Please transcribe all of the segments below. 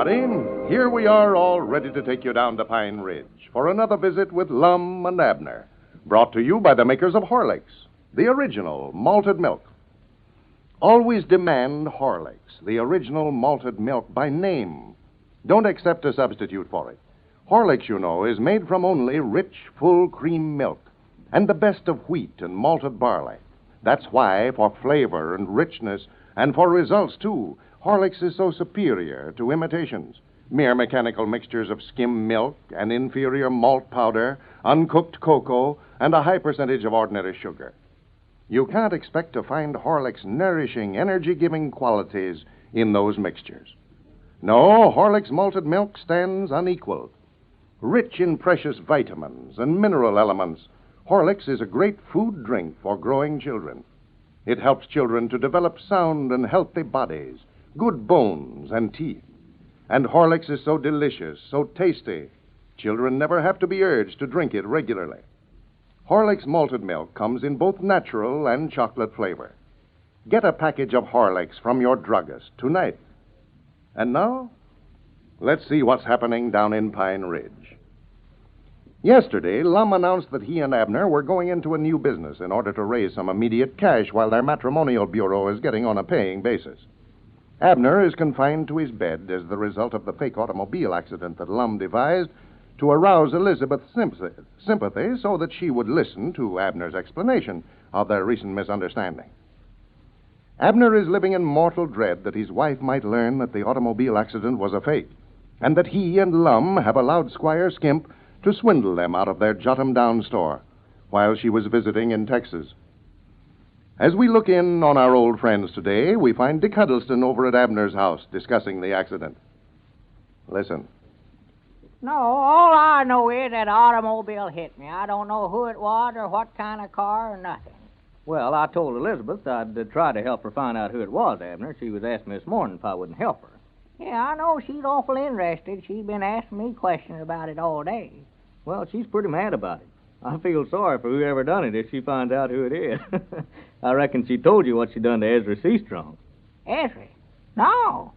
everybody. Here we are, all ready to take you down to Pine Ridge for another visit with Lum and Abner, brought to you by the makers of Horlicks, the original malted milk. Always demand Horlicks, the original malted milk, by name. Don't accept a substitute for it. Horlicks, you know, is made from only rich, full cream milk and the best of wheat and malted barley. That's why, for flavor and richness, and for results, too, Horlicks is so superior to imitations. Mere mechanical mixtures of skim milk and inferior malt powder, uncooked cocoa, and a high percentage of ordinary sugar. You can't expect to find Horlicks' nourishing, energy-giving qualities in those mixtures. No, Horlicks malted milk stands unequaled. Rich in precious vitamins and mineral elements, Horlicks is a great food drink for growing children. It helps children to develop sound and healthy bodies, good bones and teeth. And Horlicks is so delicious, so tasty, children never have to be urged to drink it regularly. Horlicks malted milk comes in both natural and chocolate flavor. Get a package of Horlicks from your druggist tonight. And now, let's see what's happening down in Pine Ridge. Yesterday, Lum announced that he and Abner were going into a new business in order to raise some immediate cash while their matrimonial bureau is getting on a paying basis. Abner is confined to his bed as the result of the fake automobile accident that Lum devised to arouse Elizabeth's sympathy so that she would listen to Abner's explanation of their recent misunderstanding. Abner is living in mortal dread that his wife might learn that the automobile accident was a fake, and that he and Lum have allowed Squire Skimp to swindle them out of their Jot-'em-Down store while she was visiting in Texas. As we look in on our old friends today, we find Dick Huddleston over at Abner's house discussing the accident. Listen. No, all I know is that automobile hit me. I don't know who it was or what kind of car or nothing. Well, I told Elizabeth I'd try to help her find out who it was, Abner. She was asking me this morning if I wouldn't help her. Yeah, I know she's awful interested. She's been asking me questions about it all day. Well, she's pretty mad about it. I feel sorry for whoever done it if she finds out who it is. I reckon she told you what she done to Ezra Seastrong. Ezra? No.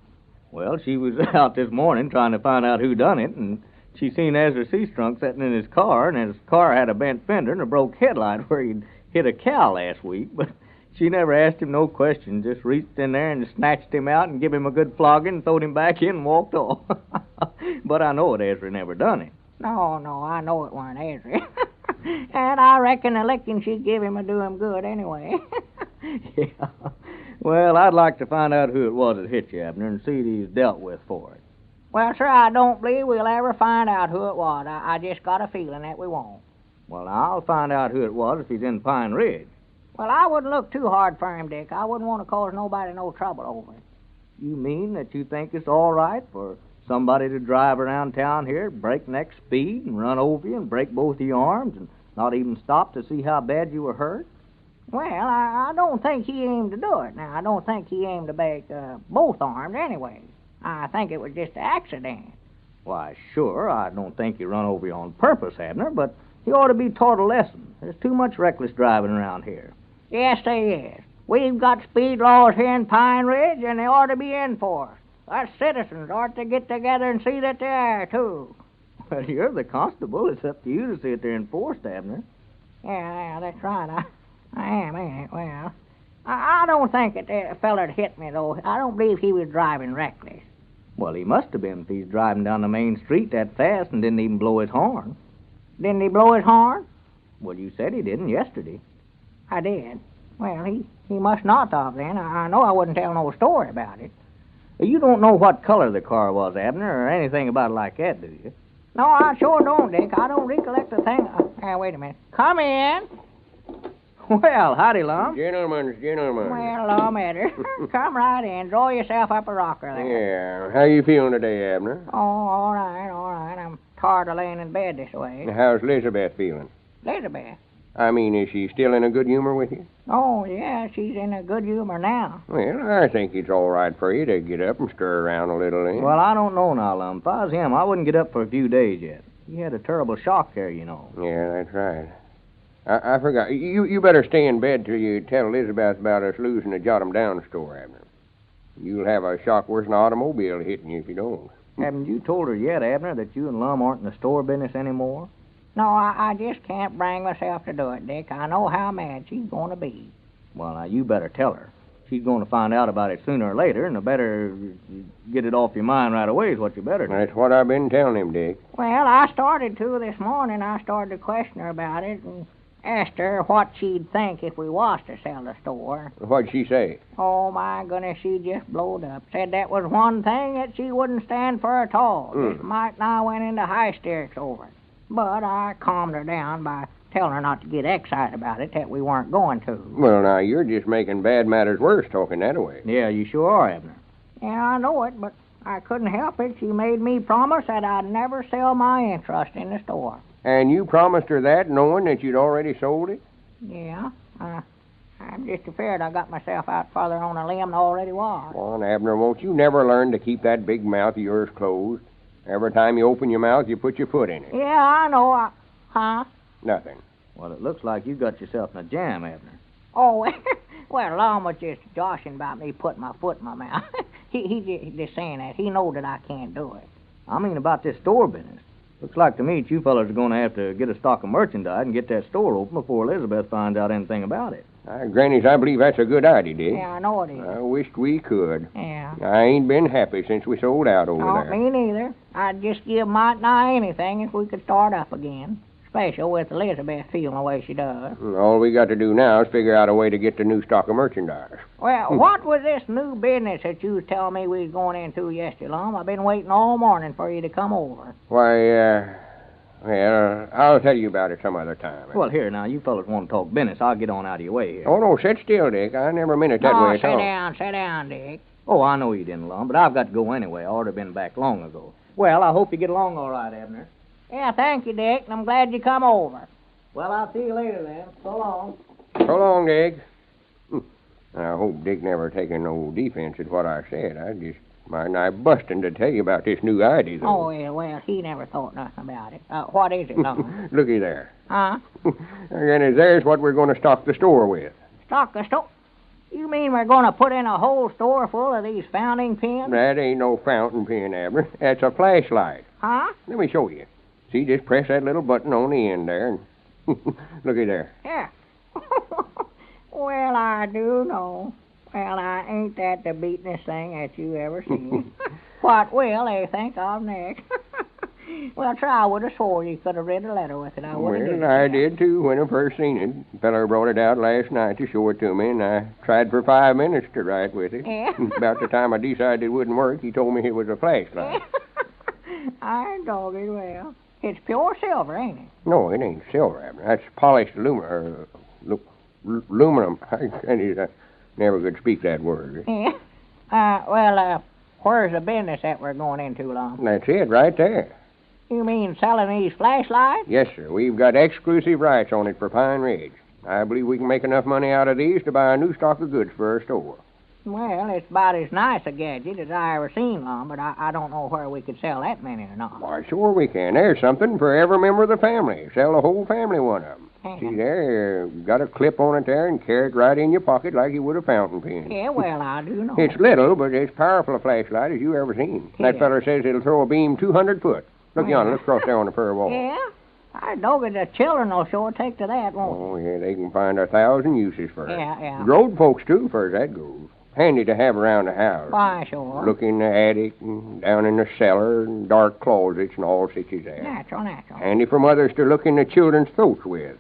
Well, she was out this morning trying to find out who done it, and she seen Ezra Seastrong sitting in his car, and his car had a bent fender and a broke headlight where he'd hit a cow last week, but she never asked him no questions, just reached in there and snatched him out and give him a good flogging and throwed him back in and walked off. But I know that Ezra never done it. No, I know it weren't Ezra. And I reckon the licking she'd give him would do him good anyway. Yeah. Well, I'd like to find out who it was that hit you, Abner, and see that he's dealt with for it. Well, sir, I don't believe we'll ever find out who it was. I just got a feeling that we won't. Well, I'll find out who it was if he's in Pine Ridge. Well, I wouldn't look too hard for him, Dick. I wouldn't want to cause nobody no trouble over it. You mean that you think it's all right for somebody to drive around town here at breakneck speed and run over you and break both of your arms and not even stop to see how bad you were hurt? Well, I don't think he aimed to do it. Now, I don't think he aimed to break both arms anyway. I think it was just an accident. Why, sure, I don't think he run over you on purpose, Abner, but he ought to be taught a lesson. There's too much reckless driving around here. Yes, there is. We've got speed laws here in Pine Ridge, and they ought to be enforced. Us citizens ought to get together and see that they are, too. Well, you're the constable. It's up to you to see that they're enforced, Abner. Yeah, that's right. I am, ain't it? Well, I don't think that feller that hit me, though. I don't believe he was driving reckless. Well, he must have been if he's driving down the main street that fast and didn't even blow his horn. Didn't he blow his horn? Well, you said he didn't yesterday. I did. Well, he must not have then. I know I wouldn't tell no story about it. You don't know what color the car was, Abner, or anything about it like that, do you? No, I sure don't, Dick. I don't recollect a thing. Wait a minute. Come in. Well, howdy, Lum. Gentlemen. Well, Lum, Edder. Come right in. Draw yourself up a rocker there. Yeah. How you feeling today, Abner? Oh, all right. I'm tired of laying in bed this way. How's Elizabeth feeling? Elizabeth? I mean, is she still in a good humor with you? Oh, yeah, she's in a good humor now. Well, I think it's all right for you to get up and stir around a little, eh? Well, I don't know now, Lum. If I was him, I wouldn't get up for a few days yet. He had a terrible shock there, you know. Yeah, that's right. I forgot. You better stay in bed till you tell Elizabeth about us losing the Jot-'em-Down store, Abner. You'll have a shock worse than an automobile hitting you if you don't. Haven't you told her yet, Abner, that you and Lum aren't in the store business anymore? No, I just can't bring myself to do it, Dick. I know how mad she's going to be. Well, now, you better tell her. She's going to find out about it sooner or later, and the better get it off your mind right away is what you better do. That's what I've been telling him, Dick. Well, I started to this morning. I started to question her about it and asked her what she'd think if we was to sell the store. What'd she say? Oh, my goodness, she just blowed up. Said that was one thing that she wouldn't stand for at all. Just Mike and I went into hysterics over it. But I calmed her down by telling her not to get excited about it, that we weren't going to. Well, now, you're just making bad matters worse talking that way. Yeah, you sure are, Abner. Yeah, I know it, but I couldn't help it. She made me promise that I'd never sell my interest in the store. And you promised her that knowing that you'd already sold it? Yeah, I'm just afraid I got myself out farther on a limb than I already was. Well, Abner, won't you never learn to keep that big mouth of yours closed? Every time you open your mouth, you put your foot in it. Yeah, I know. Huh? Nothing. Well, it looks like you got yourself in a jam, Abner. Oh, well, Lum was just joshing about me putting my foot in my mouth. he just saying that. He knows that I can't do it. I mean about this store business. Looks like to me you fellas are going to have to get a stock of merchandise and get that store open before Elizabeth finds out anything about it. Grannies, I believe that's a good idea, Dick. Yeah, I know it is. I wished we could. Yeah. I ain't been happy since we sold out over there. Me neither. I'd just give Mike and I anything if we could start up again. Especially with Elizabeth feeling the way she does. All we got to do now is figure out a way to get the new stock of merchandise. Well, what was this new business that you was telling me we was going into yesterday, Lum? I've been waiting all morning for you to come over. Why, well, I'll tell you about it some other time. Well, here, now, you fellas want to talk business. I'll get on out of your way here. Oh, no, sit still, Dick. I never meant it that way at all. Sit down, Dick. Oh, I know you didn't, Lum, but I've got to go anyway. I ought to have been back long ago. Well, I hope you get along all right, Abner. Yeah, thank you, Dick, and I'm glad you come over. Well, I'll see you later, then. So long. So long, Dick. I hope Dick never taken no defense at what I said. I just might not busting to tell you about this new idea, though. Oh, yeah, well, he never thought nothing about it. What is it, Lum? Looky there. Huh? And there's what we're going to stock the store with. Stock the store? You mean we're going to put in a whole store full of these fountain pens? That ain't no fountain pen, Abner. That's a flashlight. Huh? Let me show you. See, just press that little button on the end there. And looky there. Yeah. Well, I do know. Well, I ain't that the beatin'est thing that you ever seen. What will they think of next? Well, try, I would have swore you could have read a letter with it. I would have. Well, I did, too, when I first seen it. The feller brought it out last night to show it to me, and I tried for 5 minutes to write with it. Yeah. About the time I decided it wouldn't work, he told me it was a flashlight. I dog it well. It's pure silver, ain't it? No, it ain't silver, Abner. That's polished aluminum. I never could speak that word. Yeah. Where's the business that we're going into, Lum? That's it, right there. You mean selling these flashlights? Yes, sir. We've got exclusive rights on it for Pine Ridge. I believe we can make enough money out of these to buy a new stock of goods for our store. Well, it's about as nice a gadget as I ever seen, Lum, but I don't know where we could sell that many or not. Why, sure we can. There's something for every member of the family. Sell the whole family one of them. See there, got a clip on it there and carry it right in your pocket like you would a fountain pen. Yeah, well, I do know. It's little, but it's powerful a flashlight as you ever seen. Yeah. That feller says it'll throw a beam 200 foot. Look yonder, look across there on the fur wall. Yeah? I know that the children will sure take to that, won't Oh, yeah, they can find 1,000 uses for it. Yeah. Grown folks, too, far as that goes. Handy to have around the house. Why, sure. Look in the attic and down in the cellar and dark closets and all such as that. Natural. Handy for mothers to look in the children's throats with.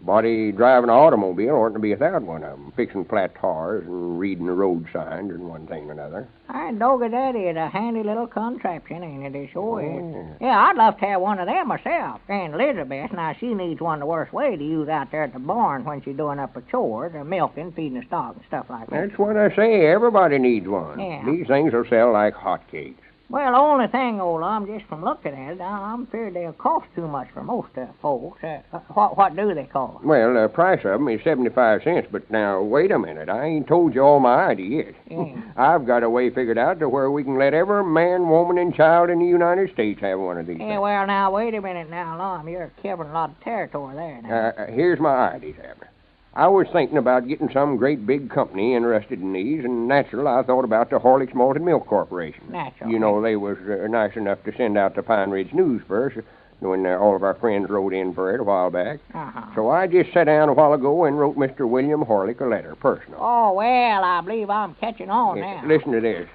Body driving an automobile oughtn't to be without one of them, fixing flat tires and reading the road signs and one thing or another. I know that is a handy little contraption, ain't it? It sure is. Yeah. Yeah, I'd love to have one of them myself. And Elizabeth, now, she needs one the worst way to use out there at the barn when she's doing up her chores, or milking, feeding the stock, and stuff like that. That's what I say. Everybody needs one. Yeah. These things will sell like hotcakes. Well, the only thing, old Lum, just from looking at it, I'm afraid they'll cost too much for most folks. What do they cost? Well, the price of them is 75 cents, but now, wait a minute. I ain't told you all my idea yet. Yeah. I've got a way figured out to where we can let every man, woman, and child in the United States have one of these Yeah, things. well, now, wait a minute now, Lum. You're covering a lot of territory there now. Here's my idea, Abner. I was thinking about getting some great big company interested in these, and natural, I thought about the Horlicks Malted Milk Corporation. Natural. You know, they was nice enough to send out the Pine Ridge News for us when all of our friends wrote in for it a while back. Uh-huh. So I just sat down a while ago and wrote Mr. William Horlick a letter, personal. Oh, well, I believe I'm catching on now. Listen to this.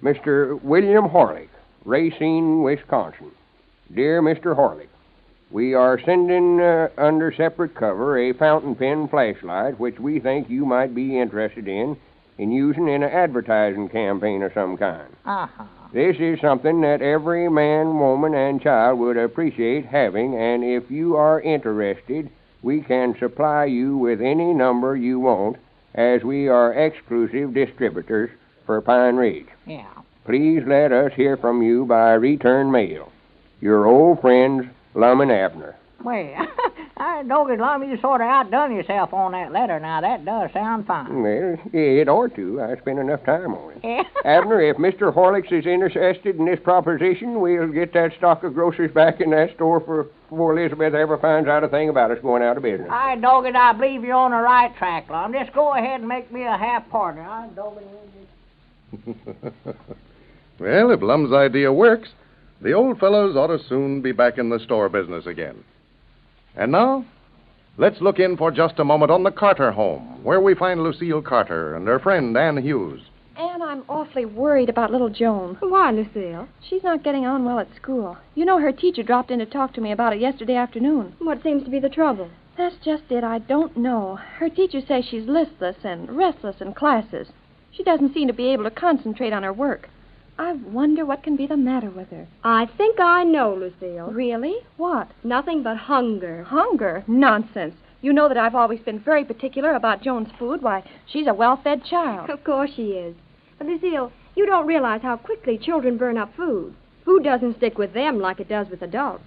Mr. William Horlick, Racine, Wisconsin. Dear Mr. Horlick, we are sending under separate cover a fountain pen flashlight which we think you might be interested in using in an advertising campaign of some kind. Uh-huh. This is something that every man, woman, and child would appreciate having, and if you are interested, we can supply you with any number you want, as we are exclusive distributors for Pine Ridge. Yeah. Please let us hear from you by return mail. Your old friends, Lum and Abner. Well, I don't get Lum, you sort of outdone yourself on that letter. Now, that does sound fine. Well, it ought to. I spent enough time on it. Yeah. Abner, if Mr. Horlicks is interested in this proposition, we'll get that stock of groceries back in that store before Elizabeth ever finds out a thing about us going out of business. I dog it, I believe you're on the right track, Lum. Just go ahead and make me a half partner. I dog it. Well, if Lum's idea works, the old fellows ought to soon be back in the store business again. And now, let's look in for just a moment on the Carter home, where we find Lucille Carter and her friend Ann Hughes. Anne, I'm awfully worried about little Joan. Why, Lucille? She's not getting on well at school. You know, her teacher dropped in to talk to me about it yesterday afternoon. What seems to be the trouble? That's just it. I don't know. Her teacher says she's listless and restless in classes. She doesn't seem to be able to concentrate on her work. I wonder what can be the matter with her. I think I know, Lucille. Really? What? Nothing but hunger. Hunger? Nonsense. You know that I've always been very particular about Joan's food. Why, she's a well-fed child. Of course she is. But, Lucille, you don't realize how quickly children burn up food. Food doesn't stick with them like it does with adults.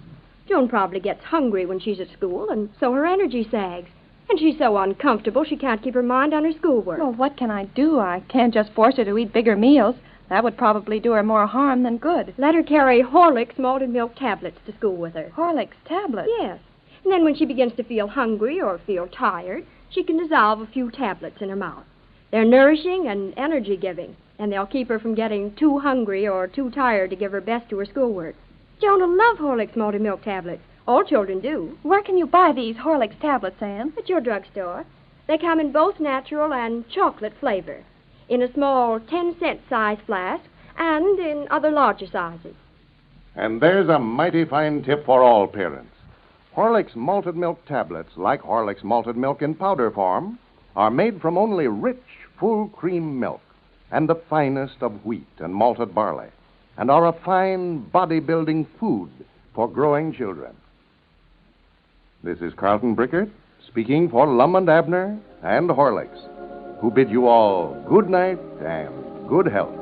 Joan probably gets hungry when she's at school, and so her energy sags. And she's so uncomfortable she can't keep her mind on her schoolwork. Well, what can I do? I can't just force her to eat bigger meals. That would probably do her more harm than good. Let her carry Horlicks malted milk tablets to school with her. Horlicks tablets? Yes. And then when she begins to feel hungry or feel tired, she can dissolve a few tablets in her mouth. They're nourishing and energy-giving, and they'll keep her from getting too hungry or too tired to give her best to her schoolwork. Joan will love Horlicks malted milk tablets. All children do. Where can you buy these Horlicks tablets, Anne? At your drugstore. They come in both natural and chocolate flavor, in a small 10-cent size flask, and in other larger sizes. And there's a mighty fine tip for all parents. Horlicks malted milk tablets, like Horlicks malted milk in powder form, are made from only rich, full cream milk and the finest of wheat and malted barley, and are a fine body-building food for growing children. This is Carlton Brickert speaking for Lum and Abner and Horlicks, who bid you all good night and good health.